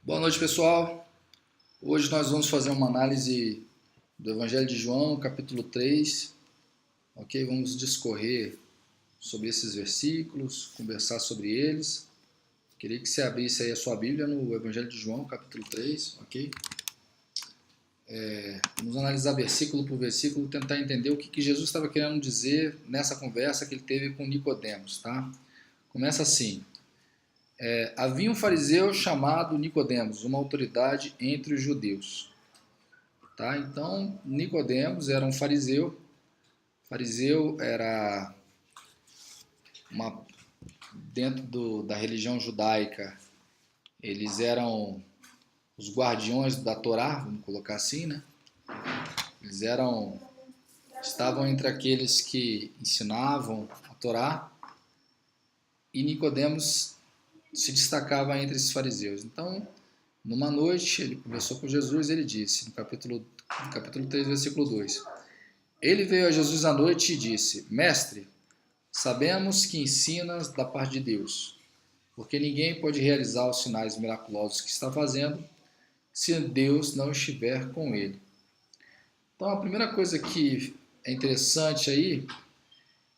Boa noite, pessoal. Hoje nós vamos fazer uma análise do Evangelho de João, capítulo 3. Ok? Vamos discorrer sobre esses versículos, conversar sobre eles. Queria que você abrisse aí a sua Bíblia no Evangelho de João, capítulo 3, ok? Vamos analisar versículo por versículo, tentar entender o que Jesus estava querendo dizer nessa conversa que ele teve com Nicodemos, tá? Começa assim. Havia um fariseu chamado Nicodemos, uma autoridade entre os judeus. Tá? Então, Nicodemos era um fariseu. Fariseu era da religião judaica, eles eram os guardiões da Torá, vamos colocar assim, né? Eles estavam entre aqueles que ensinavam a Torá, e Nicodemos se destacava entre esses fariseus. Então, numa noite, ele conversou com Jesus e ele disse, no capítulo 3, versículo 2: Ele veio a Jesus à noite e disse: Mestre, sabemos que ensinas da parte de Deus, porque ninguém pode realizar os sinais miraculosos que está fazendo se Deus não estiver com ele. Então, a primeira coisa que é interessante aí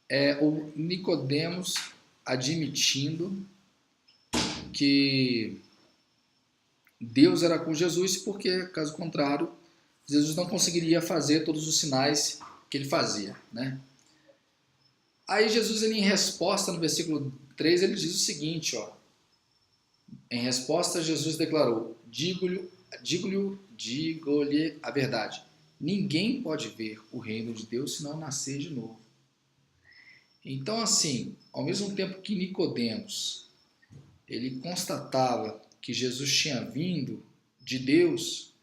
é o Nicodemos admitindo que Deus era com Jesus, porque, caso contrário, Jesus não conseguiria fazer todos os sinais que ele fazia, né? Aí Jesus, em resposta, no versículo 3, ele diz o seguinte, ó. Em resposta, Jesus declarou: digo-lhe a verdade. Ninguém pode ver o reino de Deus se não nascer de novo. Então, assim, ao mesmo tempo que Nicodemos, ele constatava que Jesus tinha vindo de Deus,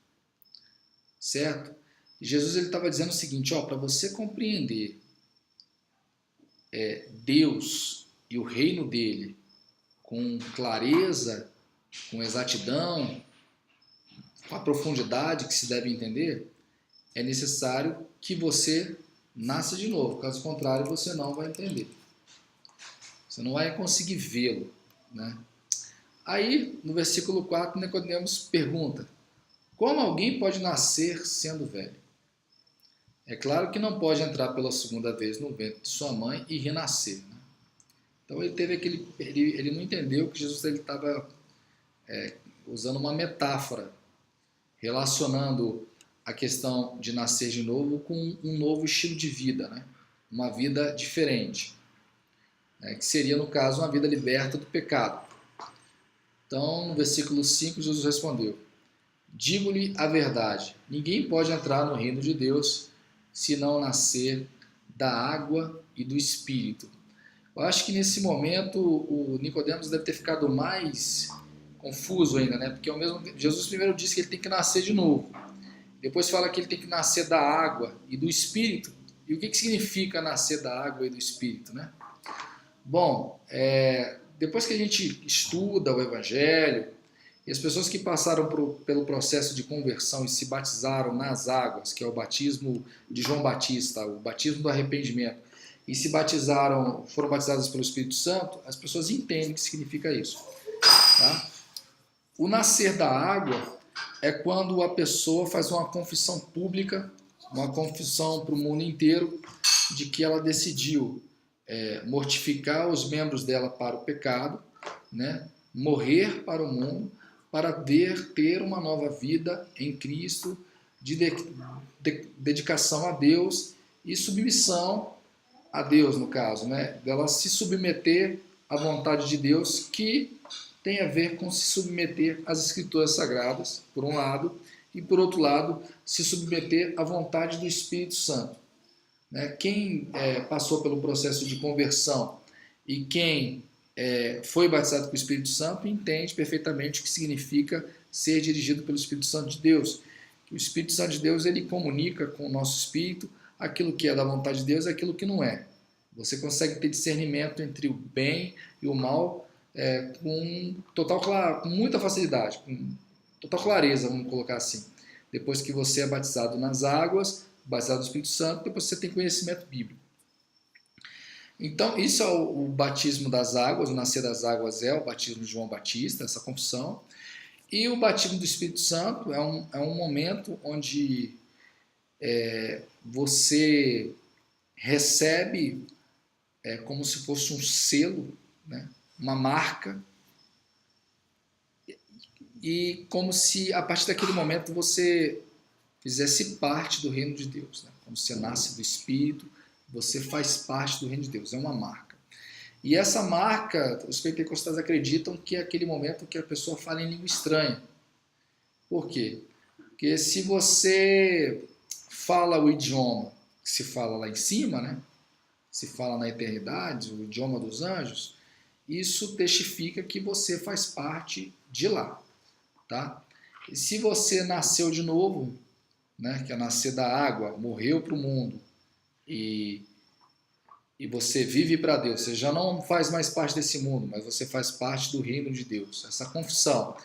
certo? Jesus ele estava dizendo o seguinte, ó, para você compreender Deus e o reino dele com clareza, com exatidão, com a profundidade que se deve entender, é necessário que você nasça de novo. Caso contrário, você não vai entender. Você não vai conseguir vê-lo, né? Aí, no versículo 4, Nicodemos pergunta: como alguém pode nascer sendo velho? É claro que não pode entrar pela segunda vez no ventre de sua mãe e renascer, né? Então ele não entendeu que Jesus estava usando uma metáfora, relacionando a questão de nascer de novo com um novo estilo de vida, né? Uma vida diferente, né? Que seria, no caso, uma vida liberta do pecado. Então, no versículo 5, Jesus respondeu: digo-lhe a verdade, ninguém pode entrar no reino de Deus se não nascer da água e do Espírito. Eu acho que nesse momento o Nicodemos deve ter ficado mais confuso ainda, né? Porque Jesus primeiro disse que ele tem que nascer de novo. Depois fala que ele tem que nascer da água e do Espírito. E o que significa nascer da água e do Espírito, né? Bom, depois que a gente estuda o Evangelho, e as pessoas que passaram pelo processo de conversão e se batizaram nas águas, que é o batismo de João Batista, o batismo do arrependimento, e foram batizadas pelo Espírito Santo, as pessoas entendem o que significa isso. Tá? O nascer da água é quando a pessoa faz uma confissão pública, uma confissão para o mundo inteiro, de que ela decidiu mortificar os membros dela para o pecado, né? Morrer para o mundo, para ter uma nova vida em Cristo, de dedicação a Deus e submissão a Deus, no caso, né? Dela se submeter à vontade de Deus, que tem a ver com se submeter às Escrituras Sagradas, por um lado, e por outro lado, se submeter à vontade do Espírito Santo. Né? Quem passou pelo processo de conversão e quem foi batizado com o Espírito Santo entende perfeitamente o que significa ser dirigido pelo Espírito Santo de Deus. O Espírito Santo de Deus ele comunica com o nosso espírito aquilo que é da vontade de Deus e aquilo que não é. Você consegue ter discernimento entre o bem e o mal com muita facilidade, com total clareza, vamos colocar assim. Depois que você é batizado nas águas, batizado no Espírito Santo, depois você tem conhecimento bíblico. Então, isso é o batismo das águas, o nascer das águas é o batismo de João Batista, essa confissão. E o batismo do Espírito Santo é um momento onde você recebe como se fosse um selo, né? Uma marca, e como se a partir daquele momento você fizesse parte do reino de Deus, né? Quando você nasce do Espírito, você faz parte do reino de Deus, é uma marca. E essa marca, os pentecostais acreditam que é aquele momento que a pessoa fala em língua estranha. Por quê? Porque se você fala o idioma que se fala lá em cima, né? Se fala na eternidade, o idioma dos anjos, isso testifica que você faz parte de lá, tá? E se você nasceu de novo, né, que é nascer da água, morreu para o mundo e você vive para Deus, você já não faz mais parte desse mundo, mas você faz parte do reino de Deus. Essa confissão.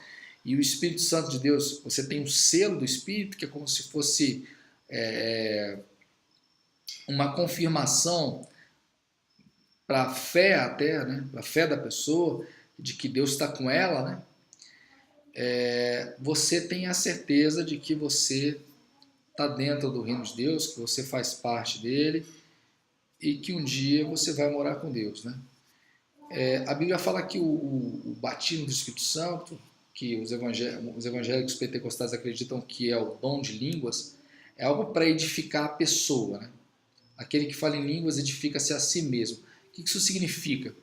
E o Espírito Santo de Deus, você tem um selo do Espírito, que é como se fosse uma confirmação para a fé até, né, para a fé da pessoa, de que Deus está com ela, né? Você tem a certeza de que você está dentro do reino de Deus, que você faz parte dele e que um dia você vai morar com Deus, né? A Bíblia fala que o batismo do Espírito Santo, que os evangélicos pentecostais acreditam que é o dom de línguas, é algo para edificar a pessoa, né? Aquele que fala em línguas edifica-se a si mesmo. O que isso significa?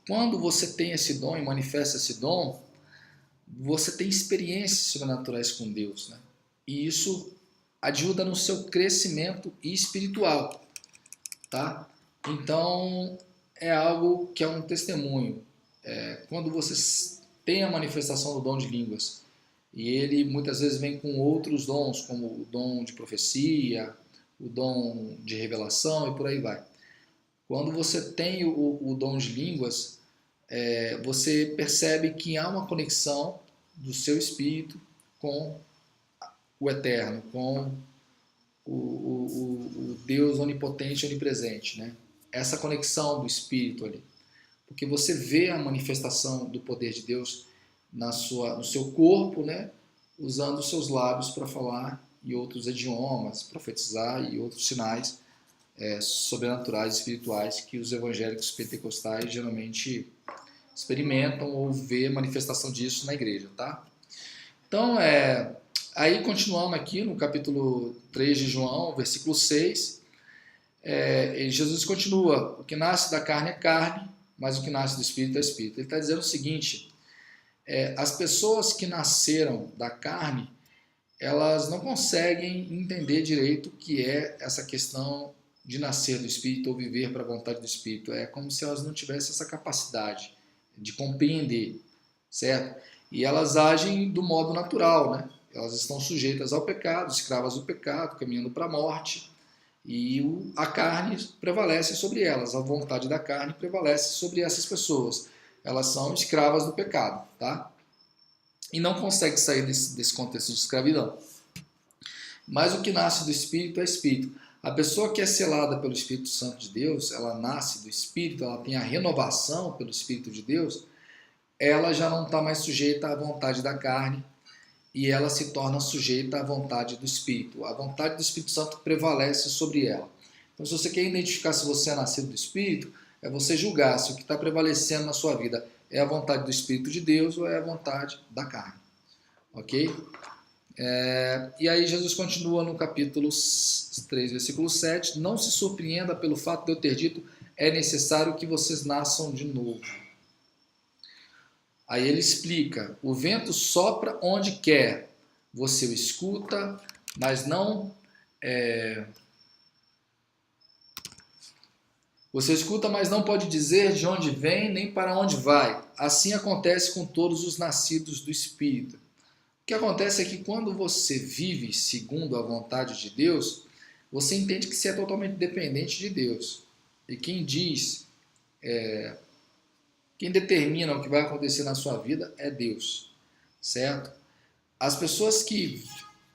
Quando você tem esse dom e manifesta esse dom, você tem experiências sobrenaturais com Deus, né? E isso ajuda no seu crescimento espiritual, tá? Então, é algo que é um testemunho. Quando você tem a manifestação do dom de línguas, e ele muitas vezes vem com outros dons, como o dom de profecia, o dom de revelação e por aí vai. Quando você tem o dom de línguas, você percebe que há uma conexão do seu espírito com o eterno, com o Deus onipotente e onipresente, né? Essa conexão do espírito ali. Porque você vê a manifestação do poder de Deus no seu corpo, né? Usando os seus lábios para falar em outros idiomas, profetizar e outros sinais sobrenaturais, espirituais, que os evangélicos pentecostais geralmente experimentam ou vê a manifestação disso na igreja, tá? Então, aí continuando aqui no capítulo 3 de João, versículo 6, Jesus continua: o que nasce da carne é carne, mas o que nasce do Espírito é Espírito. Ele está dizendo o seguinte: as pessoas que nasceram da carne, elas não conseguem entender direito o que é essa questão de nascer do Espírito ou viver para a vontade do Espírito. É como se elas não tivessem essa capacidade de compreender, certo? E elas agem do modo natural, né? Elas estão sujeitas ao pecado, escravas do pecado, caminhando para a morte, e a carne prevalece sobre elas, a vontade da carne prevalece sobre essas pessoas. Elas são escravas do pecado, tá? E não conseguem sair desse contexto de escravidão. Mas o que nasce do Espírito é Espírito. A pessoa que é selada pelo Espírito Santo de Deus, ela nasce do Espírito, ela tem a renovação pelo Espírito de Deus, ela já não está mais sujeita à vontade da carne e ela se torna sujeita à vontade do Espírito. A vontade do Espírito Santo prevalece sobre ela. Então, se você quer identificar se você é nascido do Espírito, é você julgar se o que está prevalecendo na sua vida é a vontade do Espírito de Deus ou é a vontade da carne. Ok? E aí Jesus continua no capítulo 3, versículo 7. Não se surpreenda pelo fato de eu ter dito: é necessário que vocês nasçam de novo. Aí ele explica: o vento sopra onde quer, você o escuta, mas não... Você escuta, mas não pode dizer de onde vem nem para onde vai. Assim acontece com todos os nascidos do Espírito. O que acontece é que quando você vive segundo a vontade de Deus, você entende que você é totalmente dependente de Deus. E quem diz, quem determina o que vai acontecer na sua vida é Deus, certo? As pessoas que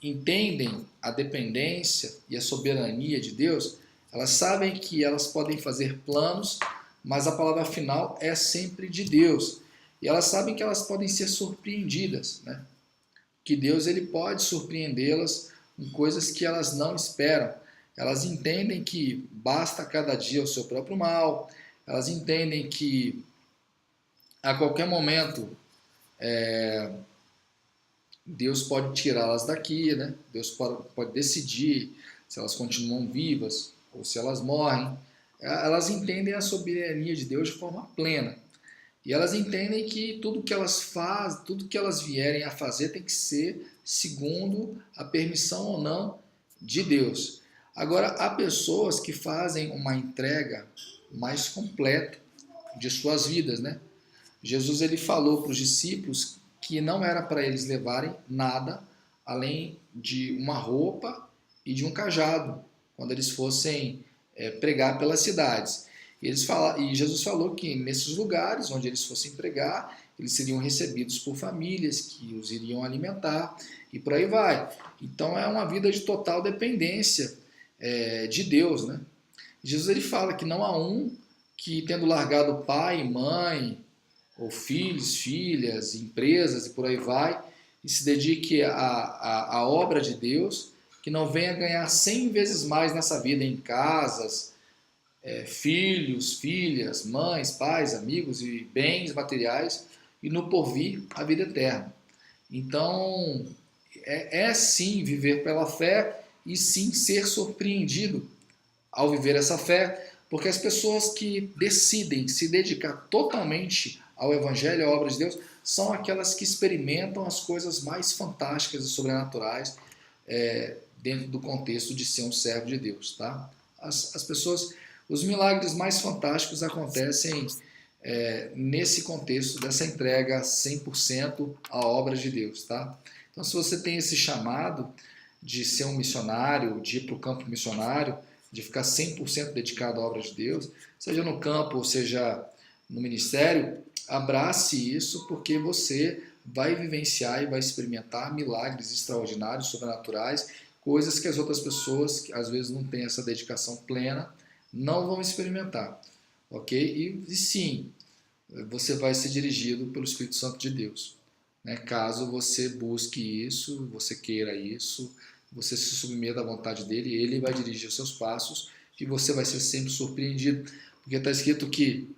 entendem a dependência e a soberania de Deus, elas sabem que elas podem fazer planos, mas a palavra final é sempre de Deus. E elas sabem que elas podem ser surpreendidas, né? Que Deus ele pode surpreendê-las com coisas que elas não esperam. Elas entendem que basta cada dia o seu próprio mal, elas entendem que a qualquer momento Deus pode tirá-las daqui, né? Deus pode decidir se elas continuam vivas ou se elas morrem. Elas entendem a soberania de Deus de forma plena. E elas entendem que tudo que elas fazem, tudo que elas vierem a fazer tem que ser segundo a permissão ou não de Deus. Agora, há pessoas que fazem uma entrega mais completa de suas vidas, né? Jesus ele falou para os discípulos que não era para eles levarem nada além de uma roupa e de um cajado, quando eles fossem pregar pelas cidades. E Jesus falou que nesses lugares onde eles fossem pregar, eles seriam recebidos por famílias que os iriam alimentar e por aí vai. Então é uma vida de total dependência de Deus, né? Jesus ele fala que não há um que, tendo largado pai e mãe, ou filhos, filhas, empresas e por aí vai, e se dedique à obra de Deus, que não venha ganhar 100 vezes mais nessa vida em casas, filhos, filhas, mães, pais, amigos e bens materiais, e no porvir a vida eterna. Então, sim viver pela fé e sim ser surpreendido ao viver essa fé, porque as pessoas que decidem se dedicar totalmente ao Evangelho, à obra de Deus, são aquelas que experimentam as coisas mais fantásticas e sobrenaturais dentro do contexto de ser um servo de Deus, tá? As pessoas, os milagres mais fantásticos acontecem nesse contexto dessa entrega 100% à obra de Deus, tá? Então, se você tem esse chamado de ser um missionário, de ir para o campo missionário, de ficar 100% dedicado à obra de Deus, seja no campo ou seja no ministério, abrace isso, porque você vai vivenciar e vai experimentar milagres extraordinários, sobrenaturais, coisas que as outras pessoas, que às vezes não têm essa dedicação plena, não vão experimentar, ok? E sim, você vai ser dirigido pelo Espírito Santo de Deus, né? Caso você busque isso, você queira isso, você se submeta à vontade dele, ele vai dirigir os seus passos e você vai ser sempre surpreendido, porque está escrito que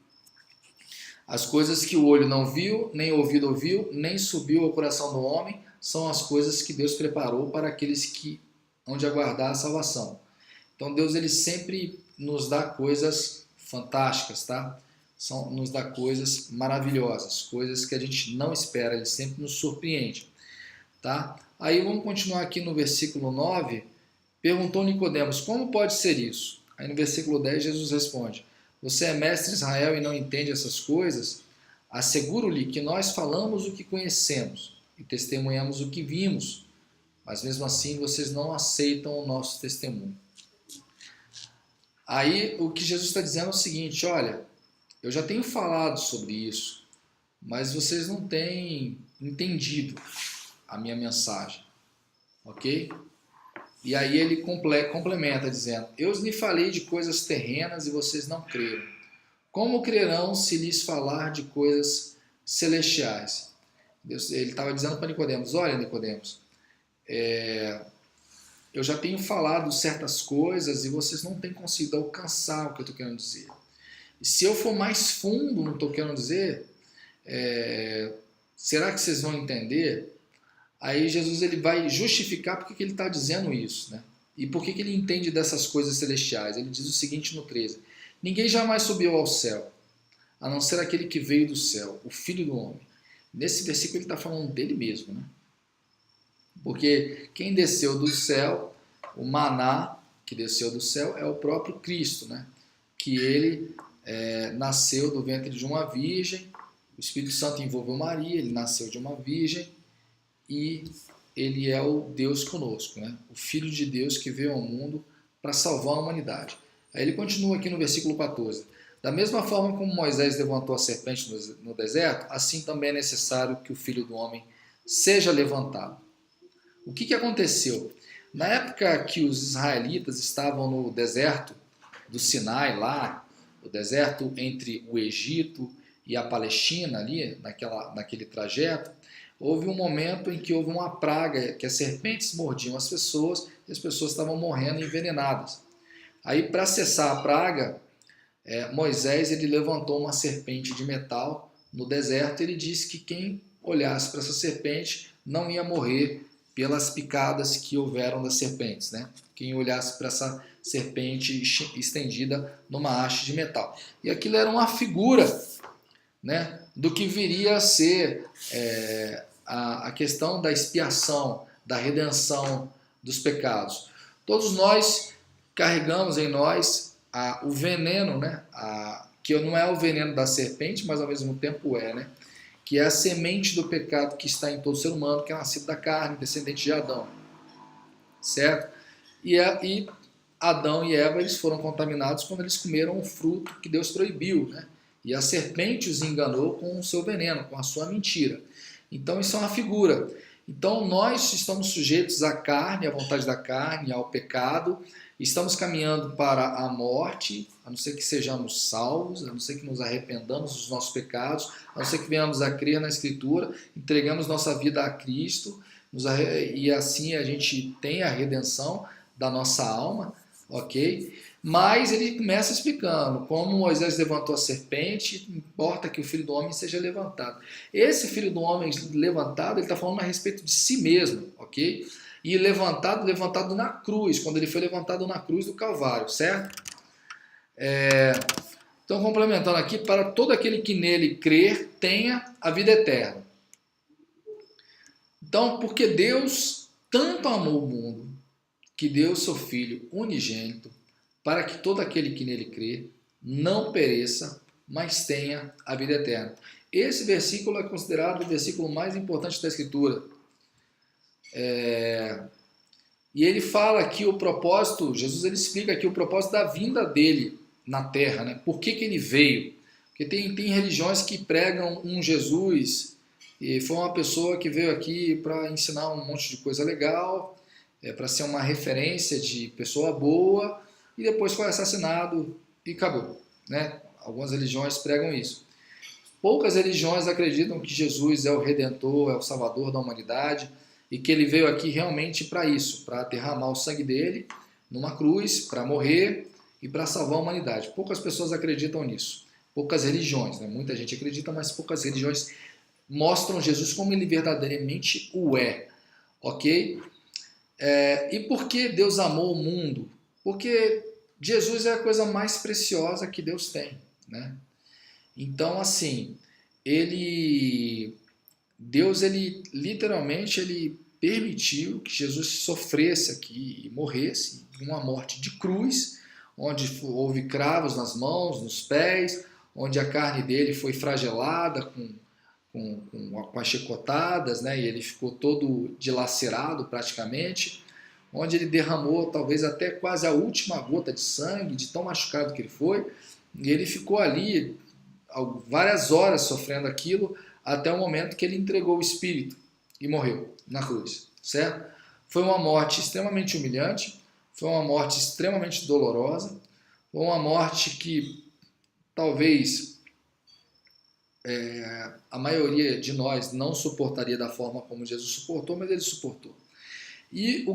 as coisas que o olho não viu, nem o ouvido ouviu, nem subiu ao coração do homem, são as coisas que Deus preparou para aqueles que hão de aguardar a salvação. Então Deus ele sempre nos dá coisas fantásticas, tá? Nos dá coisas maravilhosas, coisas que a gente não espera, ele sempre nos surpreende, tá? Aí vamos continuar aqui no versículo 9. Perguntou Nicodemos, como pode ser isso? Aí no versículo 10 Jesus responde, você é mestre de Israel e não entende essas coisas? Asseguro-lhe que nós falamos o que conhecemos e testemunhamos o que vimos, mas mesmo assim vocês não aceitam o nosso testemunho. Aí o que Jesus está dizendo é o seguinte, olha, eu já tenho falado sobre isso, mas vocês não têm entendido a minha mensagem, ok? E aí ele complementa dizendo, eu lhe falei de coisas terrenas e vocês não creram. Como crerão se lhes falar de coisas celestiais? Ele estava dizendo para Nicodemos, olha Nicodemos, eu já tenho falado certas coisas e vocês não têm conseguido alcançar o que eu estou querendo dizer. E se eu for mais fundo no que eu estou querendo dizer, será que vocês vão entender? Aí Jesus ele vai justificar porque que ele está dizendo isso, né? E por que ele entende dessas coisas celestiais. Ele diz o seguinte no 13, ninguém jamais subiu ao céu, a não ser aquele que veio do céu, o Filho do Homem. Nesse versículo ele está falando dele mesmo, né? Porque quem desceu do céu, o maná que desceu do céu é o próprio Cristo, né? Que ele nasceu do ventre de uma virgem, o Espírito Santo envolveu Maria, ele nasceu de uma virgem, e ele é o Deus conosco, né? O Filho de Deus que veio ao mundo para salvar a humanidade. Aí ele continua aqui no versículo 14. Da mesma forma como Moisés levantou a serpente no deserto, assim também é necessário que o Filho do Homem seja levantado. O que aconteceu? Na época que os israelitas estavam no deserto do Sinai, lá, o deserto entre o Egito e a Palestina ali, naquele trajeto, houve um momento em que houve uma praga, que as serpentes mordiam as pessoas e as pessoas estavam morrendo envenenadas. Aí, para cessar a praga, Moisés ele levantou uma serpente de metal no deserto. Ele disse que quem olhasse para essa serpente não ia morrer pelas picadas que houveram das serpentes, né? Quem olhasse para essa serpente estendida numa haste de metal. E aquilo era uma figura, né, do que viria a ser a questão da expiação, da redenção dos pecados. Todos nós carregamos em nós o veneno, né, que não é o veneno da serpente, mas ao mesmo tempo né, que é a semente do pecado que está em todo ser humano, que é nascido da carne, descendente de Adão, certo? E Adão e Eva eles foram contaminados quando eles comeram o fruto que Deus proibiu, né? E a serpente os enganou com o seu veneno, com a sua mentira. Então isso é uma figura. Então nós estamos sujeitos à carne, à vontade da carne, ao pecado, estamos caminhando para a morte, a não ser que sejamos salvos, a não ser que nos arrependamos dos nossos pecados, a não ser que venhamos a crer na Escritura, entregamos nossa vida a Cristo, e assim a gente tem a redenção da nossa alma, ok? Mas ele começa explicando como Moisés levantou a serpente, importa que o Filho do Homem seja levantado. Esse Filho do Homem levantado, ele está falando a respeito de si mesmo, ok? E levantado na cruz, quando ele foi levantado na cruz do Calvário, certo? Então, complementando aqui, para todo aquele que nele crer, tenha a vida eterna. Então, porque Deus tanto amou o mundo, que deu o seu Filho unigênito, para que todo aquele que nele crê não pereça, mas tenha a vida eterna. Esse versículo é considerado o versículo mais importante da Escritura. E ele fala aqui o propósito, Jesus ele explica aqui o propósito da vinda dele na Terra, né? Por que ele veio? Porque tem religiões que pregam um Jesus e foi uma pessoa que veio aqui para ensinar um monte de coisa legal, para ser uma referência de pessoa boa, e depois foi assassinado e acabou, né? Algumas religiões pregam isso. Poucas religiões acreditam que Jesus é o Redentor, é o Salvador da humanidade e que ele veio aqui realmente para isso, para derramar o sangue dele numa cruz, para morrer e para salvar a humanidade. Poucas pessoas acreditam nisso. Poucas religiões, né? Muita gente acredita, mas poucas religiões mostram Jesus como ele verdadeiramente o é, ok? E por que Deus amou o mundo? Porque Jesus é a coisa mais preciosa que Deus tem, né? Então, assim, Deus, literalmente, ele permitiu que Jesus sofresse aqui e morresse uma morte de cruz, onde houve cravos nas mãos, nos pés, onde a carne dele foi fragelada com as chicotadas, né? E ele ficou todo dilacerado praticamente, onde ele derramou talvez até quase a última gota de sangue, de tão machucado que ele foi, e ele ficou ali várias horas sofrendo aquilo, até o momento que ele entregou o espírito e morreu na cruz, certo? Foi uma morte extremamente humilhante, foi uma morte extremamente dolorosa, foi uma morte que talvez a maioria de nós não suportaria da forma como Jesus suportou, mas ele suportou. E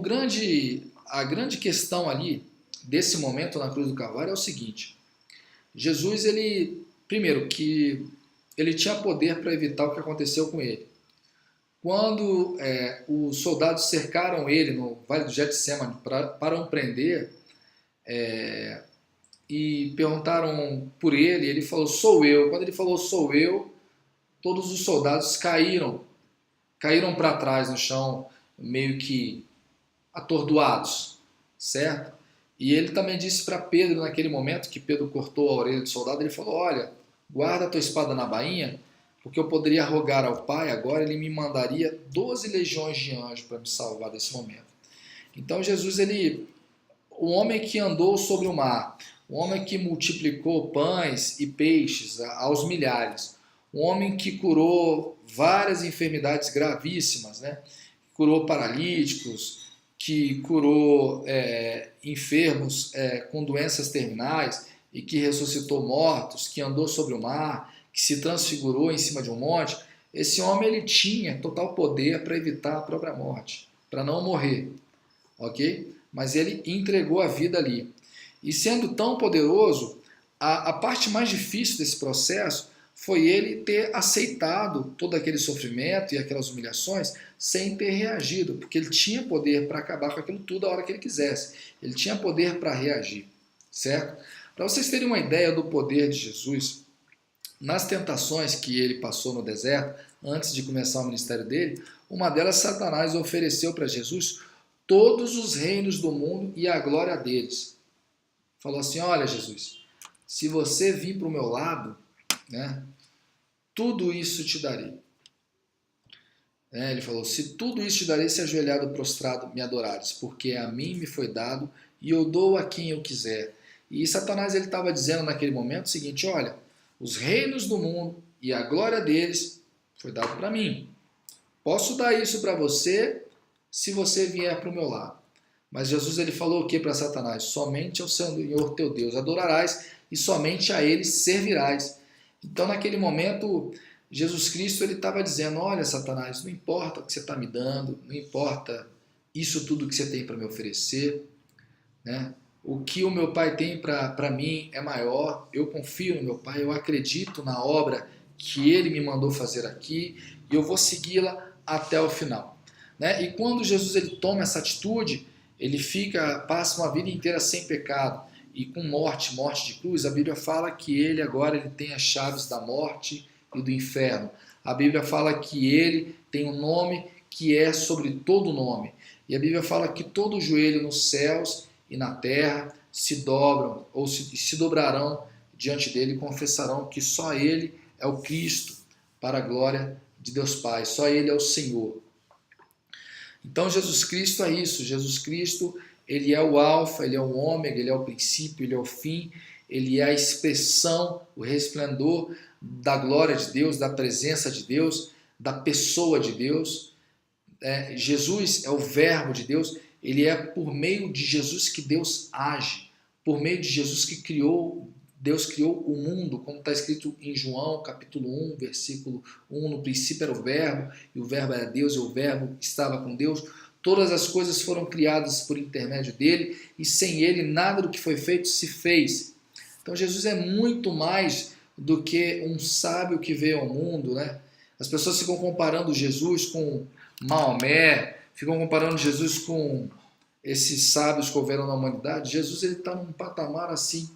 a grande questão ali, desse momento na cruz do Calvário, é o seguinte: Jesus, primeiro, que ele tinha poder para evitar o que aconteceu com ele. Quando os soldados cercaram ele no Vale do Getsemane para o prender, e perguntaram por ele, ele falou, sou eu. Quando ele falou, sou eu, todos os soldados caíram para trás no chão, meio que atordoados, certo? E ele também disse para Pedro, naquele momento que Pedro cortou a orelha do soldado, ele falou, olha, guarda a tua espada na bainha, porque eu poderia rogar ao Pai, agora ele me mandaria 12 legiões de anjos para me salvar desse momento. Então Jesus, o homem que andou sobre o mar, o homem que multiplicou pães e peixes aos milhares, um homem que curou várias enfermidades gravíssimas, né? Curou paralíticos, que curou enfermos com doenças terminais e que ressuscitou mortos, que andou sobre o mar, que se transfigurou em cima de um monte, esse homem ele tinha total poder para evitar a própria morte, para não morrer, ok? Mas ele entregou a vida ali. E sendo tão poderoso, a parte mais difícil desse processo foi ele ter aceitado todo aquele sofrimento e aquelas humilhações sem ter reagido, porque ele tinha poder para acabar com aquilo tudo a hora que ele quisesse. Ele tinha poder para reagir, certo? Para vocês terem uma ideia do poder de Jesus, nas tentações que ele passou no deserto, antes de começar o ministério dele, uma delas Satanás ofereceu para Jesus todos os reinos do mundo e a glória deles. Falou assim, olha Jesus, se você vir para o meu lado, né, tudo isso te darei. Ele falou, se tudo isso te darei, se ajoelhado, prostrado, me adorares, porque a mim me foi dado e eu dou a quem eu quiser. E Satanás ele estava dizendo naquele momento o seguinte, olha, os reinos do mundo e a glória deles foi dado para mim. Posso dar isso para você se você vier para o meu lado. Mas Jesus ele falou o que para Satanás? Somente ao Senhor teu Deus adorarás e somente a ele servirás. Então naquele momento Jesus Cristo ele estava dizendo, olha Satanás, não importa o que você está me dando, não importa isso tudo que você tem para me oferecer, né? O que o meu Pai tem para mim é maior, eu confio no meu Pai, eu acredito na obra que Ele me mandou fazer aqui e eu vou segui-la até o final. Né? E quando Jesus ele toma essa atitude, ele passa uma vida inteira sem pecado e com morte de cruz, a Bíblia fala que ele agora ele tem as chaves da morte e do inferno. A Bíblia fala que ele tem um nome que é sobre todo nome. E a Bíblia fala que todo joelho nos céus e na terra se dobram ou se dobrarão diante dele e confessarão que só ele é o Cristo para a glória de Deus Pai, só ele é o Senhor. Então Jesus Cristo é isso, Jesus Cristo ele é o alfa, ele é o ômega, ele é o princípio, ele é o fim, ele é a expressão, o resplendor da glória de Deus, da presença de Deus, da pessoa de Deus. Jesus é o verbo de Deus, ele é por meio de Jesus que Deus age, por meio de Jesus que Deus criou o mundo, como está escrito em João, capítulo 1, versículo 1, no princípio era o verbo, e o verbo era Deus, e o verbo estava com Deus. Todas as coisas foram criadas por intermédio dele, e sem ele nada do que foi feito se fez. Então Jesus é muito mais do que um sábio que veio ao mundo, né? As pessoas ficam comparando Jesus com Maomé, ficam comparando Jesus com esses sábios que houveram na humanidade. Jesus ele está num patamar assim,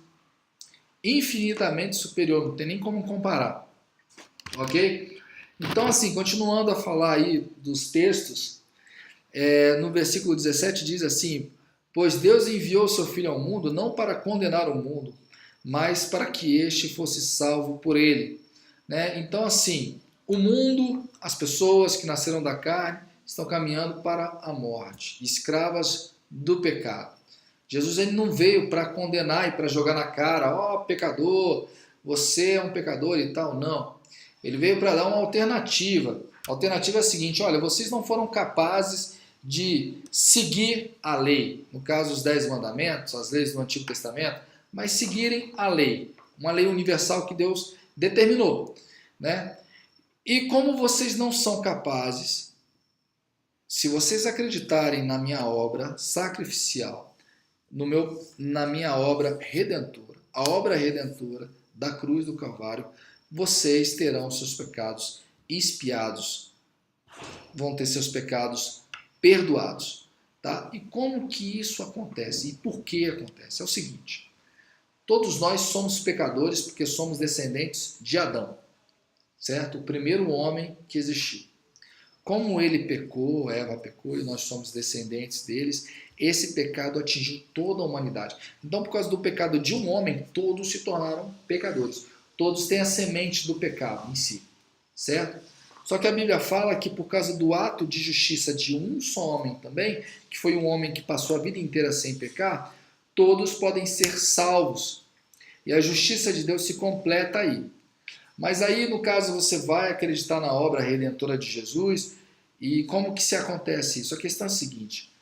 infinitamente superior, não tem nem como comparar, ok? Então assim, continuando a falar aí dos textos, no versículo 17 diz assim, pois Deus enviou seu Filho ao mundo não para condenar o mundo, mas para que este fosse salvo por ele. Né? Então assim, o mundo, as pessoas que nasceram da carne, estão caminhando para a morte, escravas do pecado. Jesus ele não veio para condenar e para jogar na cara, ó pecador, você é um pecador e tal, não. Ele veio para dar uma alternativa. A alternativa é a seguinte, olha, vocês não foram capazes de seguir a lei, no caso os 10 mandamentos, as leis do Antigo Testamento, mas seguirem a lei, uma lei universal que Deus determinou. Né? E como vocês não são capazes, se vocês acreditarem na minha obra sacrificial, na minha obra redentora, a obra redentora da cruz do Calvário, vocês terão seus pecados expiados, vão ter seus pecados perdoados. Tá? E como que isso acontece? E por que acontece? É o seguinte, todos nós somos pecadores porque somos descendentes de Adão, certo? O primeiro homem que existiu. Como ele pecou, Eva pecou e nós somos descendentes deles, esse pecado atingiu toda a humanidade. Então, por causa do pecado de um homem, todos se tornaram pecadores. Todos têm a semente do pecado em si, certo? Só que a Bíblia fala que por causa do ato de justiça de um só homem também, que foi um homem que passou a vida inteira sem pecar, todos podem ser salvos. E a justiça de Deus se completa aí. Mas aí, no caso, você vai acreditar na obra redentora de Jesus, e como que se acontece isso? A questão é a seguinte,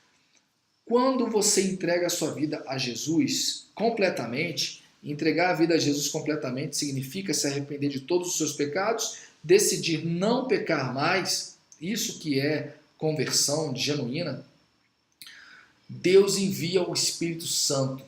quando você entrega a sua vida a Jesus completamente, Entregar a vida a Jesus completamente significa se arrepender de todos os seus pecados, decidir não pecar mais, isso que é conversão genuína. Deus envia o Espírito Santo,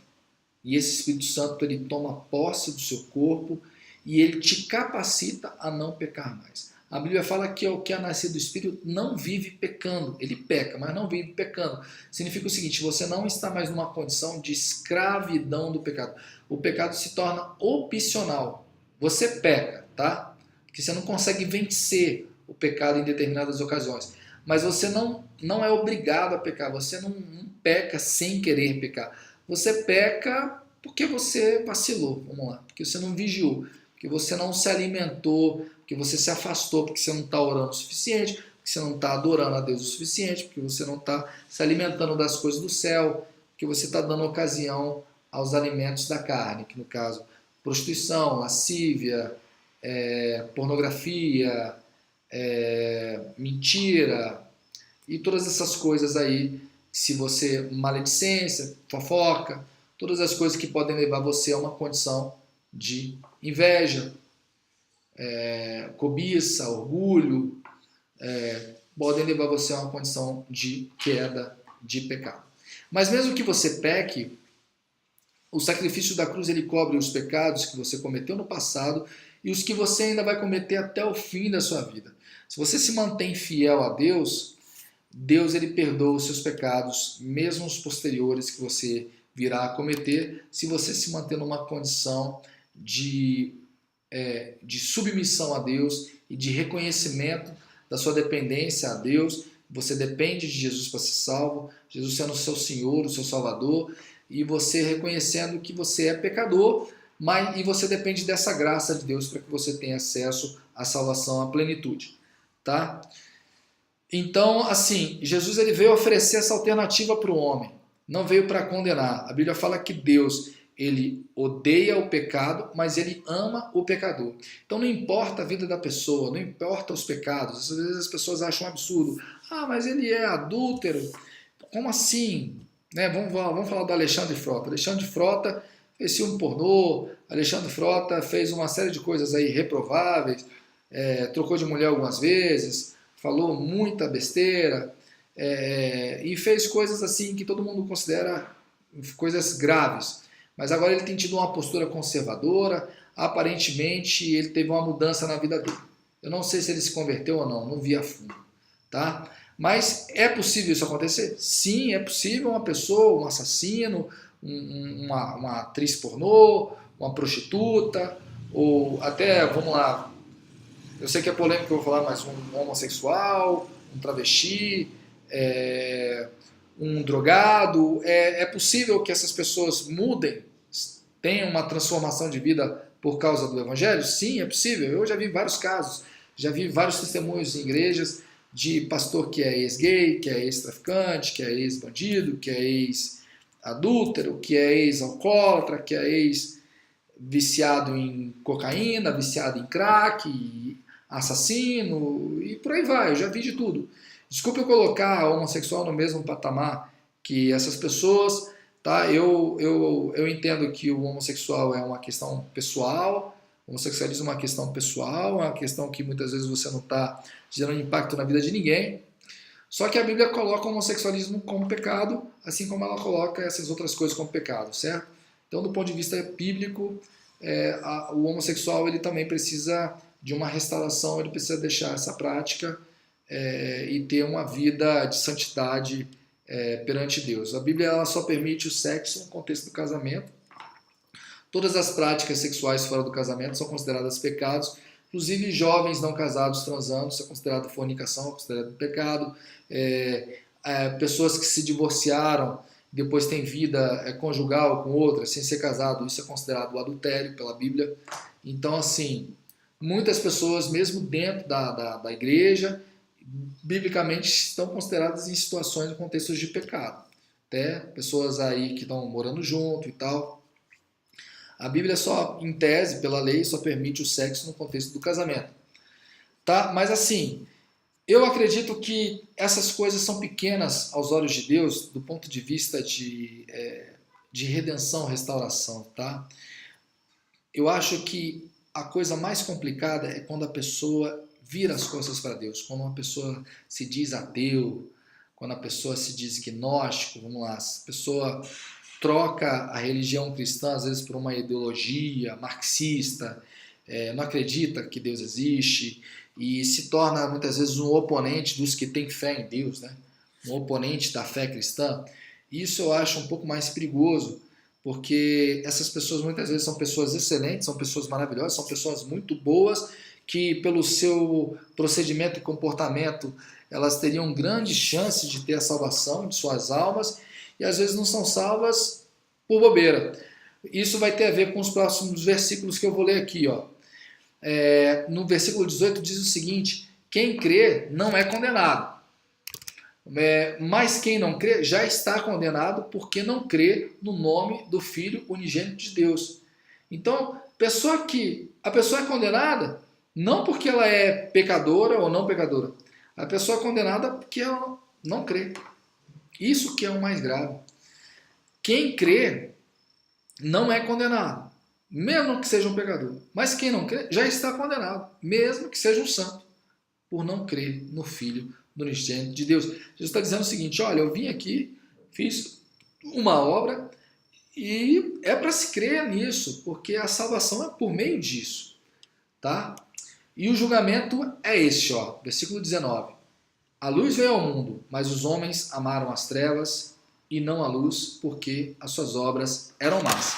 e esse Espírito Santo ele toma posse do seu corpo e ele te capacita a não pecar mais. A Bíblia fala que o que é nascido do Espírito não vive pecando. Ele peca, mas não vive pecando. Significa o seguinte, você não está mais numa condição de escravidão do pecado. O pecado se torna opcional. Você peca, tá? Porque você não consegue vencer o pecado em determinadas ocasiões. Mas você não é obrigado a pecar. Você não peca sem querer pecar. Você peca porque você vacilou, vamos lá. Porque você não vigiou. Porque você não se alimentou, porque você se afastou, porque você não está orando o suficiente, porque você não está adorando a Deus o suficiente, porque você não está se alimentando das coisas do céu, porque você está dando ocasião aos alimentos da carne, que no caso, prostituição, lascívia, pornografia, mentira, e todas essas coisas aí, se você, maledicência, fofoca, todas as coisas que podem levar você a uma condição de inveja, cobiça, orgulho, podem levar você a uma condição de queda, de pecado. Mas mesmo que você peque, o sacrifício da cruz ele cobre os pecados que você cometeu no passado e os que você ainda vai cometer até o fim da sua vida. Se você se mantém fiel a Deus, Deus ele perdoa os seus pecados, mesmo os posteriores que você virá a cometer, se você se manter numa condição de submissão a Deus e de reconhecimento da sua dependência a Deus. Você depende de Jesus para ser salvo, Jesus sendo o seu Senhor, o seu Salvador, e você reconhecendo que você é pecador, e você depende dessa graça de Deus para que você tenha acesso à salvação, à plenitude. Tá? Então, assim, Jesus ele veio oferecer essa alternativa para o homem, não veio para condenar. A Bíblia fala que Deus ele odeia o pecado, mas ele ama o pecador. Então não importa a vida da pessoa, não importa os pecados. Às vezes as pessoas acham um absurdo. Ah, mas ele é adúltero. Como assim? Né? Vamos falar do Alexandre Frota. Alexandre Frota fez filme pornô, Alexandre Frota fez uma série de coisas aí reprováveis, trocou de mulher algumas vezes, falou muita besteira, e fez coisas assim que todo mundo considera coisas graves. Mas agora ele tem tido uma postura conservadora, aparentemente ele teve uma mudança na vida dele. Eu não sei se ele se converteu ou não vi a fundo. Tá? Mas é possível isso acontecer? Sim, é possível uma pessoa, um assassino, uma atriz pornô, uma prostituta, ou até, vamos lá, eu sei que é polêmico eu vou falar, mas um homossexual, um travesti, um drogado, é possível que essas pessoas mudem, tenham uma transformação de vida por causa do Evangelho? Sim, é possível. Eu já vi vários casos, já vi vários testemunhos em igrejas de pastor que é ex-gay, que é ex-traficante, que é ex-bandido, que é ex-adúltero, que é ex-alcoólatra, que é ex-viciado em cocaína, viciado em crack, assassino, e por aí vai, eu já vi de tudo. Desculpe eu colocar o homossexual no mesmo patamar que essas pessoas, tá? Eu entendo que o homossexual é uma questão pessoal, o homossexualismo é uma questão pessoal, é uma questão que muitas vezes você não está gerando impacto na vida de ninguém. Só que a Bíblia coloca o homossexualismo como pecado, assim como ela coloca essas outras coisas como pecado, certo? Então, do ponto de vista bíblico, o homossexual ele também precisa de uma restauração, ele precisa deixar essa prática e ter uma vida de santidade perante Deus. A Bíblia ela só permite o sexo no contexto do casamento. Todas as práticas sexuais fora do casamento são consideradas pecados, inclusive jovens não casados transando, isso é considerado fornicação, é considerado pecado. Pessoas que se divorciaram, depois têm vida conjugal com outra, sem ser casado, isso é considerado adultério pela Bíblia. Então, assim, muitas pessoas, mesmo dentro da igreja, biblicamente estão consideradas em situações, em contextos de pecado. Até pessoas aí que estão morando junto e tal. A Bíblia só, em tese, pela lei, só permite o sexo no contexto do casamento. Tá? Mas assim, eu acredito que essas coisas são pequenas aos olhos de Deus, do ponto de vista de redenção, restauração. Tá? eu acho que a coisa mais complicada é quando a pessoa vira as costas para Deus, quando uma pessoa se diz ateu, quando a pessoa se diz gnóstico, vamos lá, a pessoa troca a religião cristã às vezes por uma ideologia marxista, não acredita que Deus existe e se torna muitas vezes um oponente dos que têm fé em Deus, né? Um oponente da fé cristã. Isso eu acho um pouco mais perigoso, porque essas pessoas muitas vezes são pessoas excelentes, são pessoas maravilhosas, são pessoas muito boas, que pelo seu procedimento e comportamento elas teriam grandes chances de ter a salvação de suas almas, e às vezes não são salvas por bobeira. Isso vai ter a ver com os próximos versículos que eu vou ler aqui. Ó. No versículo 18 diz o seguinte: quem crê não é condenado. Mas quem não crê já está condenado porque não crê no nome do Filho unigênito de Deus. Então, a pessoa é condenada não porque ela é pecadora ou não pecadora. A pessoa é condenada porque ela não crê. Isso que é o mais grave. Quem crê não é condenado, mesmo que seja um pecador. Mas quem não crê já está condenado, mesmo que seja um santo, por não crer no Filho unigênito de Deus. Jesus está dizendo o seguinte: olha, eu vim aqui, fiz uma obra e é para se crer nisso, porque a salvação é por meio disso, tá? E o julgamento é este, ó, versículo 19. A luz veio ao mundo, mas os homens amaram as trevas e não a luz, porque as suas obras eram más.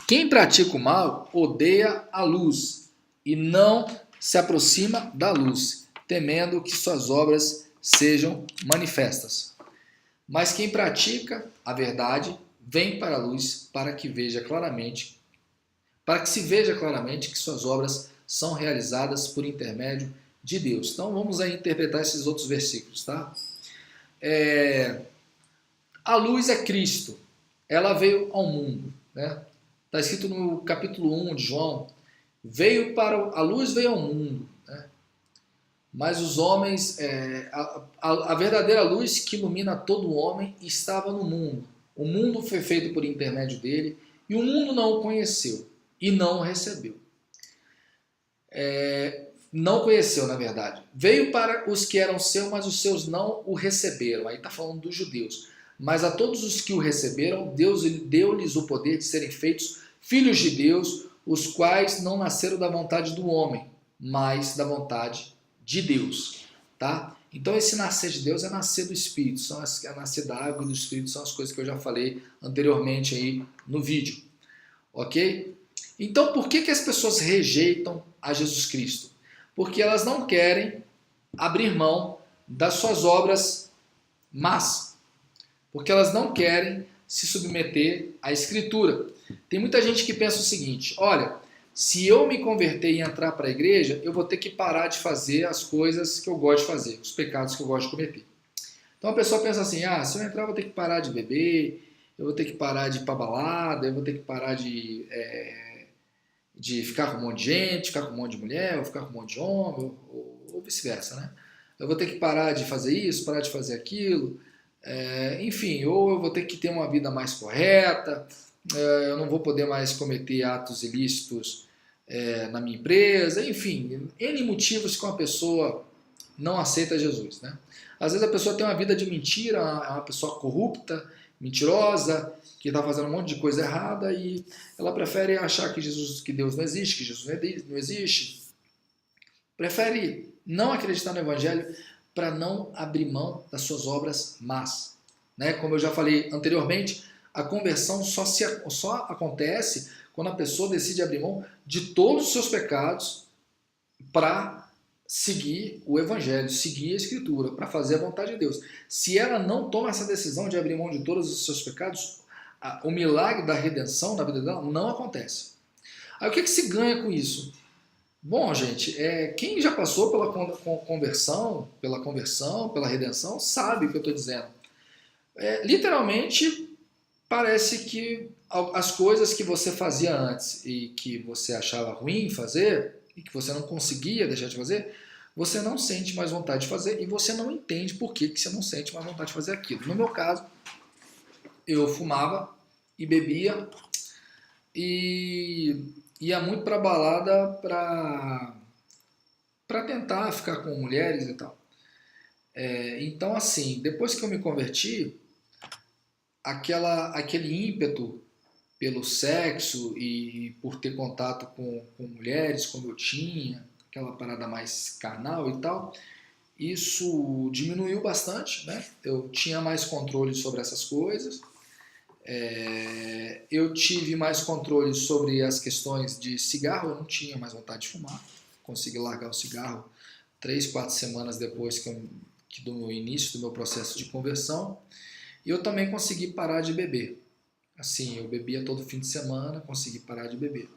Quem pratica o mal odeia a luz e não se aproxima da luz, temendo que suas obras sejam manifestas. Mas quem pratica a verdade vem para a luz para que se veja claramente que suas obras são realizadas por intermédio de Deus. Então vamos aí interpretar esses outros versículos, tá? A luz é Cristo, ela veio ao mundo, né? Está escrito no capítulo 1 de João, a luz veio ao mundo, né? Mas os homens, a verdadeira luz que ilumina todo homem estava no mundo. O mundo foi feito por intermédio dele e o mundo não o conheceu e não o recebeu. Não conheceu, na verdade. Veio para os que eram seus, mas os seus não o receberam. Aí está falando dos judeus. Mas a todos os que o receberam, Deus deu-lhes o poder de serem feitos filhos de Deus, os quais não nasceram da vontade do homem, mas da vontade de Deus. Tá? Então esse nascer de Deus é nascer do Espírito, é nascer da água e do Espírito, são as coisas que eu já falei anteriormente aí no vídeo. Ok? Então por que as pessoas rejeitam a Jesus Cristo? Porque elas não querem abrir mão das suas obras más. Porque elas não querem se submeter à Escritura. Tem muita gente que pensa o seguinte: olha, se eu me converter e entrar para a igreja, eu vou ter que parar de fazer as coisas que eu gosto de fazer, os pecados que eu gosto de cometer. Então a pessoa pensa assim: se eu entrar eu vou ter que parar de beber, eu vou ter que parar de ir para balada, eu vou ter que parar de ficar com um monte de gente, ficar com um monte de mulher, ou ficar com um monte de homem, ou vice-versa, né? Eu vou ter que parar de fazer isso, parar de fazer aquilo, enfim, ou eu vou ter que ter uma vida mais correta, eu não vou poder mais cometer atos ilícitos na minha empresa, enfim, N motivos que uma pessoa não aceita Jesus, né? Às vezes a pessoa tem uma vida de mentira, é uma pessoa corrupta, mentirosa, que está fazendo um monte de coisa errada e ela prefere achar que Deus não existe, que Jesus não existe. Prefere não acreditar no Evangelho para não abrir mão das suas obras más. Né? Como eu já falei anteriormente, a conversão só acontece quando a pessoa decide abrir mão de todos os seus pecados para seguir o Evangelho, seguir a Escritura, para fazer a vontade de Deus. Se ela não toma essa decisão de abrir mão de todos os seus pecados, o milagre da redenção na vida dela não acontece. Aí o que se ganha com isso? Bom, gente, quem já passou pela conversão, pela redenção, sabe o que eu estou dizendo. Literalmente, parece que as coisas que você fazia antes e que você achava ruim fazer, e que você não conseguia deixar de fazer, você não sente mais vontade de fazer e você não entende por que você não sente mais vontade de fazer aquilo. No meu caso, eu fumava e bebia e ia muito pra balada pra tentar ficar com mulheres e tal. Então, assim, depois que eu me converti, aquele ímpeto pelo sexo e por ter contato com mulheres, como eu tinha, aquela parada mais carnal e tal, isso diminuiu bastante, né? Eu tinha mais controle sobre essas coisas, eu tive mais controle sobre as questões de cigarro, eu não tinha mais vontade de fumar, consegui largar o cigarro 3, 4 semanas depois do início do meu processo de conversão, e eu também consegui parar de beber. Assim, eu bebia todo fim de semana, consegui parar de beber.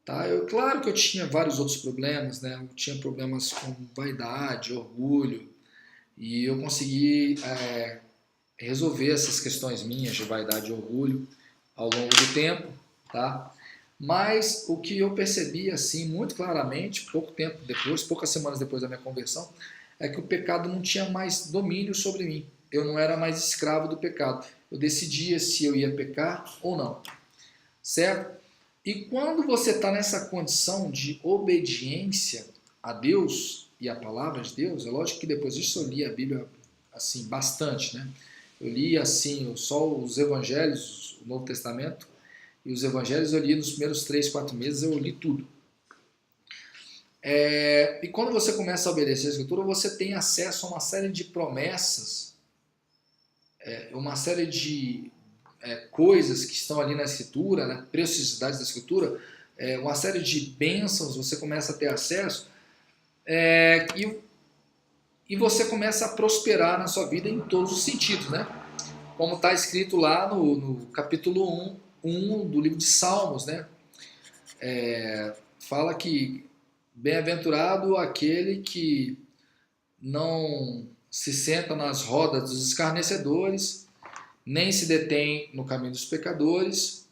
Tá? Claro que eu tinha vários outros problemas, né? Eu tinha problemas com vaidade, orgulho, e eu consegui resolver essas questões minhas de vaidade e orgulho ao longo do tempo, tá? Mas o que eu percebi assim muito claramente, pouco tempo depois, poucas semanas depois da minha conversão, é que o pecado não tinha mais domínio sobre mim. Eu não era mais escravo do pecado. Eu decidia se eu ia pecar ou não, certo? E quando você está nessa condição de obediência a Deus e a palavra de Deus, é lógico que depois disso eu li a Bíblia assim bastante, né? Eu li assim só os evangelhos, o Novo Testamento e os evangelhos eu li nos primeiros 3, 4 meses, eu li tudo. E quando você começa a obedecer a Escritura, você tem acesso a uma série de promessas, uma série de coisas que estão ali na Escritura, né, preciosidades da Escritura, uma série de bênçãos, você começa a ter acesso, e você começa a prosperar na sua vida em todos os sentidos, né? Como está escrito lá no capítulo 1 do livro de Salmos, né? Fala que bem-aventurado aquele que não se senta nas rodas dos escarnecedores, nem se detém no caminho dos pecadores.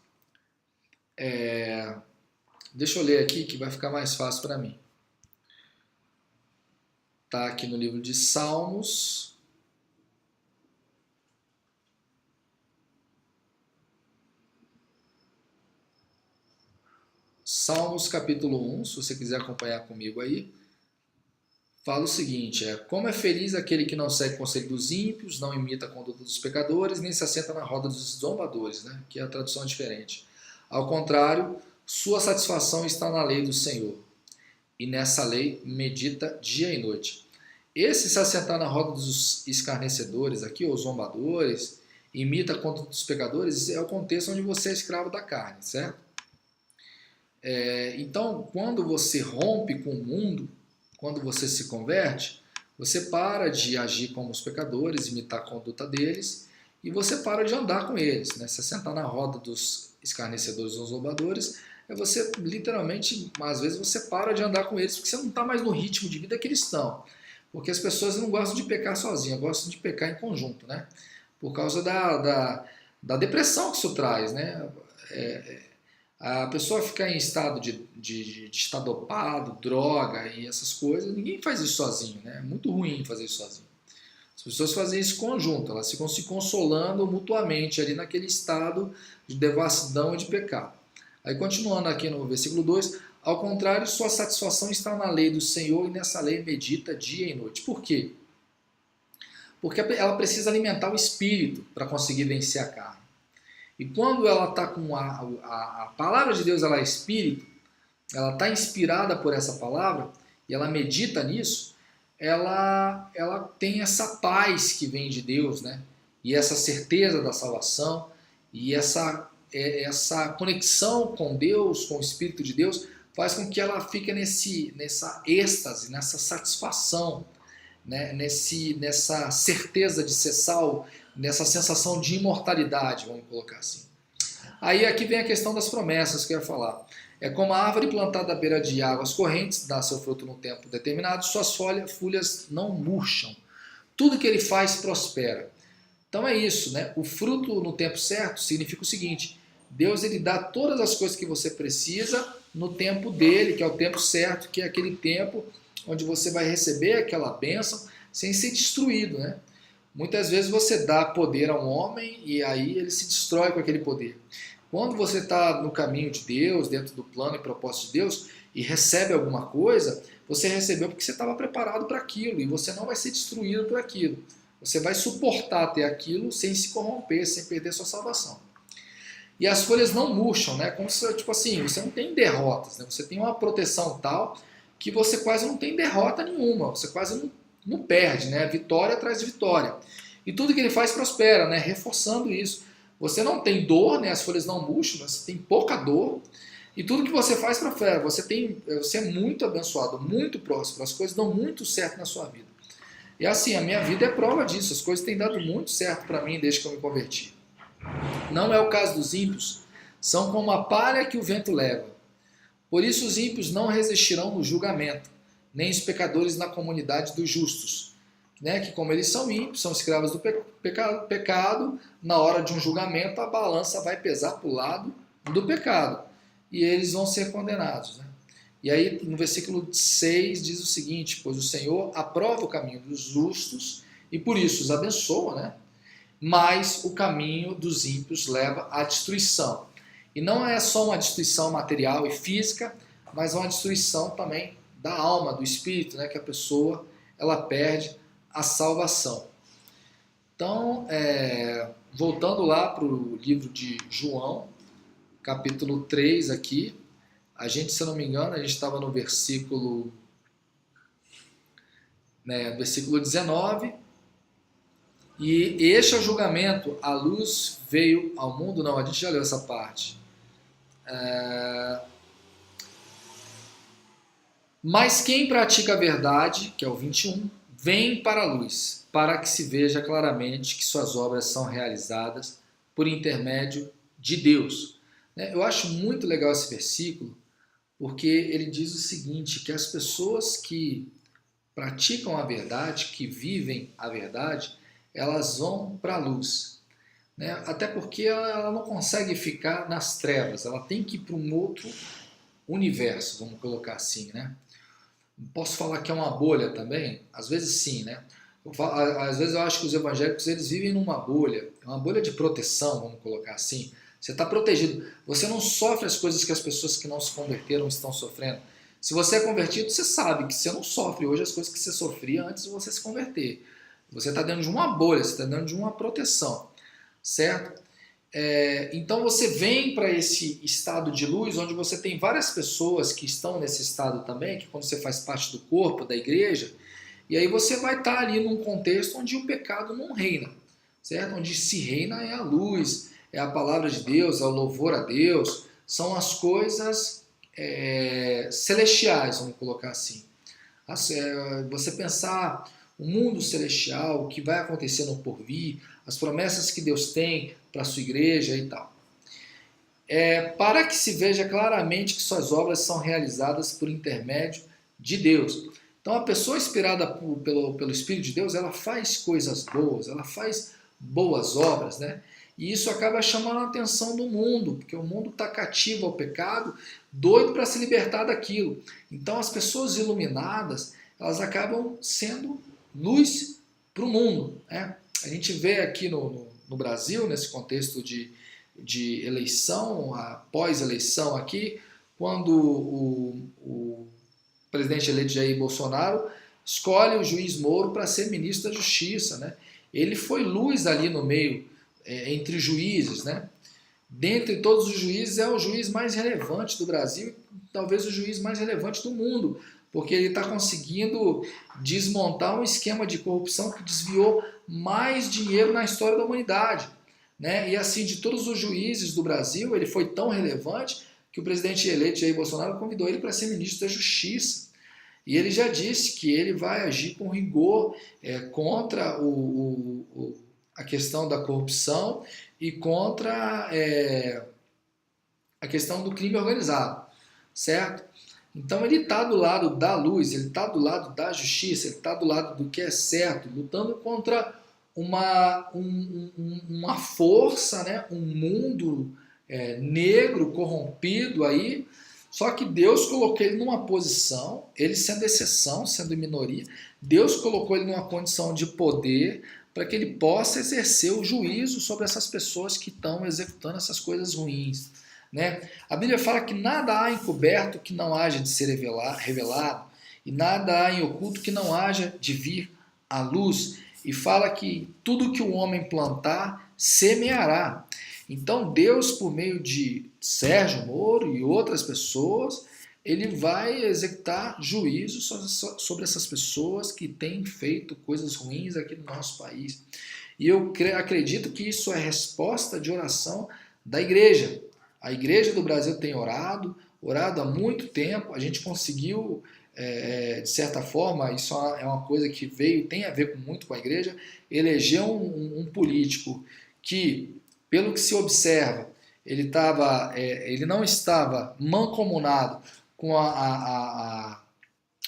Deixa eu ler aqui que vai ficar mais fácil para mim. Está aqui no livro de Salmos. Salmos capítulo 1, se você quiser acompanhar comigo aí, fala o seguinte, como é feliz aquele que não segue o conselho dos ímpios, não imita a conduta dos pecadores, nem se assenta na roda dos zombadores, né? Que a tradução é diferente. Ao contrário, sua satisfação está na lei do Senhor, e nessa lei medita dia e noite. Esse se assentar na roda dos escarnecedores aqui, ou zombadores, imita a conduta dos pecadores, é o contexto onde você é escravo da carne, certo? Então, quando você rompe com o mundo, quando você se converte, você para de agir como os pecadores, imitar a conduta deles, e você para de andar com eles, né? Se sentar na roda dos escarnecedores, dos zombadores, você literalmente, às vezes você para de andar com eles, porque você não está mais no ritmo de vida que eles estão. Porque as pessoas não gostam de pecar sozinhas, gostam de pecar em conjunto, né? Por causa da depressão que isso traz, né? A pessoa ficar em estado de estar dopado, droga e essas coisas, ninguém faz isso sozinho, né? É muito ruim fazer isso sozinho. As pessoas fazem isso em conjunto, elas ficam se consolando mutuamente ali naquele estado de devassidão e de pecado. Aí continuando aqui no versículo 2, ao contrário, sua satisfação está na lei do Senhor e nessa lei medita dia e noite. Por quê? Porque ela precisa alimentar o espírito para conseguir vencer a carne. E quando ela está com a palavra de Deus, ela é espírito, ela está inspirada por essa palavra, e ela medita nisso, ela tem essa paz que vem de Deus, né? E essa certeza da salvação, e essa conexão com Deus, com o Espírito de Deus, faz com que ela fique nessa êxtase, nessa satisfação, né? Nessa certeza de ser salvo, nessa sensação de imortalidade, vamos colocar assim. Aí aqui vem a questão das promessas que eu ia falar. É como a árvore plantada à beira de águas correntes, dá seu fruto no tempo determinado, suas folhas não murcham. Tudo que ele faz prospera. Então é isso, né? O fruto no tempo certo significa o seguinte: Deus ele dá todas as coisas que você precisa no tempo dele, que é o tempo certo, que é aquele tempo onde você vai receber aquela bênção sem ser destruído, né? Muitas vezes você dá poder a um homem e aí ele se destrói com aquele poder. Quando você está no caminho de Deus, dentro do plano e propósito de Deus, e recebe alguma coisa, você recebeu porque você estava preparado para aquilo, e você não vai ser destruído por aquilo. Você vai suportar até aquilo sem se corromper, sem perder sua salvação. E as folhas não murcham, né? Como se, tipo assim, você não tem derrotas, né? Você tem uma proteção tal que você quase não tem derrota nenhuma, você quase não perde, né? Vitória atrás de vitória. E tudo que ele faz prospera, né? Reforçando isso. Você não tem dor, né? As folhas não murcham, você tem pouca dor. E tudo que você faz prospera. Você é muito abençoado, muito próspero. As coisas dão muito certo na sua vida. E assim, a minha vida é prova disso. As coisas têm dado muito certo para mim desde que eu me converti. Não é o caso dos ímpios. São como a palha que o vento leva. Por isso os ímpios não resistirão no julgamento, nem os pecadores na comunidade dos justos. Né? Que como eles são ímpios, são escravos do pecado, na hora de um julgamento a balança vai pesar para o lado do pecado. E eles vão ser condenados. Né? E aí no versículo 6 diz o seguinte: pois o Senhor aprova o caminho dos justos e por isso os abençoa, né? Mas o caminho dos ímpios leva à destruição. E não é só uma destruição material e física, mas uma destruição também da alma, do espírito, né? Que a pessoa ela perde a salvação. Então, voltando lá para o livro de João, capítulo 3 aqui, a gente, se eu não me engano, a gente estava no versículo 19, e este é o julgamento, a luz veio ao mundo, não, a gente já leu essa parte. Mas quem pratica a verdade, que é o 21, vem para a luz, para que se veja claramente que suas obras são realizadas por intermédio de Deus. Eu acho muito legal esse versículo, porque ele diz o seguinte, que as pessoas que praticam a verdade, que vivem a verdade, elas vão para a luz. Até porque ela não consegue ficar nas trevas, ela tem que ir para um outro universo, vamos colocar assim, né? Posso falar que é uma bolha também? Às vezes sim, né? Às vezes eu acho que os evangélicos eles vivem numa bolha, uma bolha de proteção, vamos colocar assim. Você está protegido, você não sofre as coisas que as pessoas que não se converteram estão sofrendo. Se você é convertido, você sabe que você não sofre hoje as coisas que você sofria antes de você se converter. Você está dentro de uma bolha, você está dentro de uma proteção, certo? Então você vem para esse estado de luz, onde você tem várias pessoas que estão nesse estado também, que quando você faz parte do corpo, da igreja, e aí você vai estar ali num contexto onde o pecado não reina, certo? Onde se reina é a luz, é a palavra de Deus, é o louvor a Deus, são as coisas celestiais, vamos colocar assim. Você pensar o mundo celestial, o que vai acontecer no porvir, as promessas que Deus tem para a sua igreja e tal. Para que se veja claramente que suas obras são realizadas por intermédio de Deus. Então a pessoa inspirada pelo Espírito de Deus, ela faz coisas boas, ela faz boas obras, né? E isso acaba chamando a atenção do mundo, porque o mundo está cativo ao pecado, doido para se libertar daquilo. Então as pessoas iluminadas, elas acabam sendo luz para o mundo, né? A gente vê aqui no Brasil, nesse contexto de eleição, a pós-eleição aqui, quando o presidente eleito Jair Bolsonaro escolhe o juiz Moro para ser ministro da Justiça, né? Ele foi luz ali no meio, entre juízes, né? Dentre todos os juízes, é o juiz mais relevante do Brasil, talvez o juiz mais relevante do mundo, porque ele está conseguindo desmontar um esquema de corrupção que desviou mais dinheiro na história da humanidade, né? E assim, de todos os juízes do Brasil, ele foi tão relevante que o presidente eleito Jair Bolsonaro convidou ele para ser ministro da Justiça. E ele já disse que ele vai agir com rigor contra a questão da corrupção e contra a questão do crime organizado, certo? Então ele está do lado da luz, ele está do lado da justiça, ele está do lado do que é certo, lutando contra uma força, né? Um mundo negro, corrompido aí, só que Deus colocou ele numa posição, ele sendo exceção, sendo minoria, Deus colocou ele numa condição de poder, para que ele possa exercer o juízo sobre essas pessoas que estão executando essas coisas ruins, né? A Bíblia fala que nada há encoberto que não haja de ser revelado, e nada há em oculto que não haja de vir à luz. E fala que tudo que o homem plantar, semeará. Então Deus, por meio de Sérgio Moro e outras pessoas, ele vai executar juízo sobre essas pessoas que têm feito coisas ruins aqui no nosso país. E eu acredito que isso é resposta de oração da igreja. A igreja do Brasil tem orado há muito tempo. A gente conseguiu, de certa forma, isso é uma coisa que tem a ver muito com a igreja, eleger um político que, pelo que se observa, ele não estava mancomunado com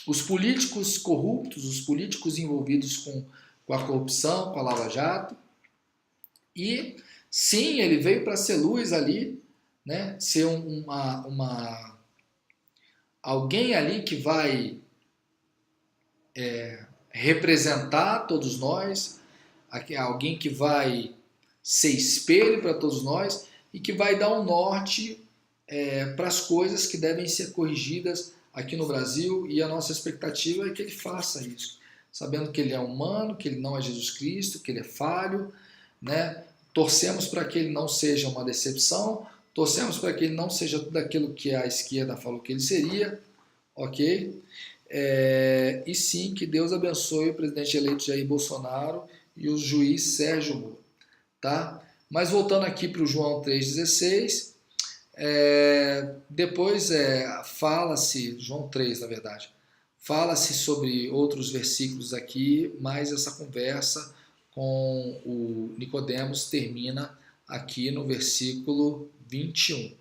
os políticos corruptos, os políticos envolvidos com a corrupção, com a Lava Jato. E sim, ele veio para ser luz ali, né? Ser alguém ali que vai representar todos nós, alguém que vai ser espelho para todos nós e que vai dar um norte para as coisas que devem ser corrigidas aqui no Brasil, e a nossa expectativa é que ele faça isso, sabendo que ele é humano, que ele não é Jesus Cristo, que ele é falho, né? Torcemos para que ele não seja uma decepção, torcemos para que ele não seja tudo aquilo que a esquerda falou que ele seria, ok? E sim, que Deus abençoe o presidente eleito Jair Bolsonaro e o juiz Sérgio Moro, tá? Mas voltando aqui para o João 3,16, depois fala-se, João 3 na verdade, fala-se sobre outros versículos aqui, mas essa conversa com o Nicodemos termina aqui no versículo 21,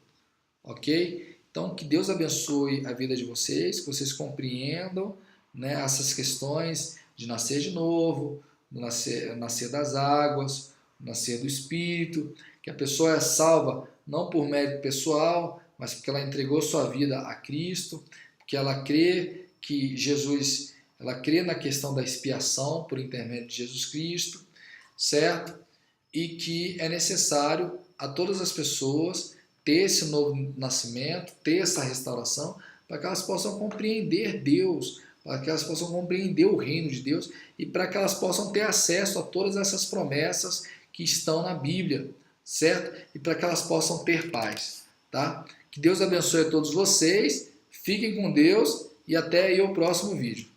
ok? Então, que Deus abençoe a vida de vocês, que vocês compreendam, né, essas questões de nascer de novo, nascer das águas, nascer do Espírito, que a pessoa é salva não por mérito pessoal, mas porque ela entregou sua vida a Cristo, porque ela crê que Jesus, ela crê na questão da expiação por intermédio de Jesus Cristo, certo? E que é necessário a todas as pessoas ter esse novo nascimento, ter essa restauração, para que elas possam compreender Deus, para que elas possam compreender o reino de Deus e para que elas possam ter acesso a todas essas promessas que estão na Bíblia, certo? E para que elas possam ter paz, tá? Que Deus abençoe a todos vocês, fiquem com Deus e até aí o próximo vídeo.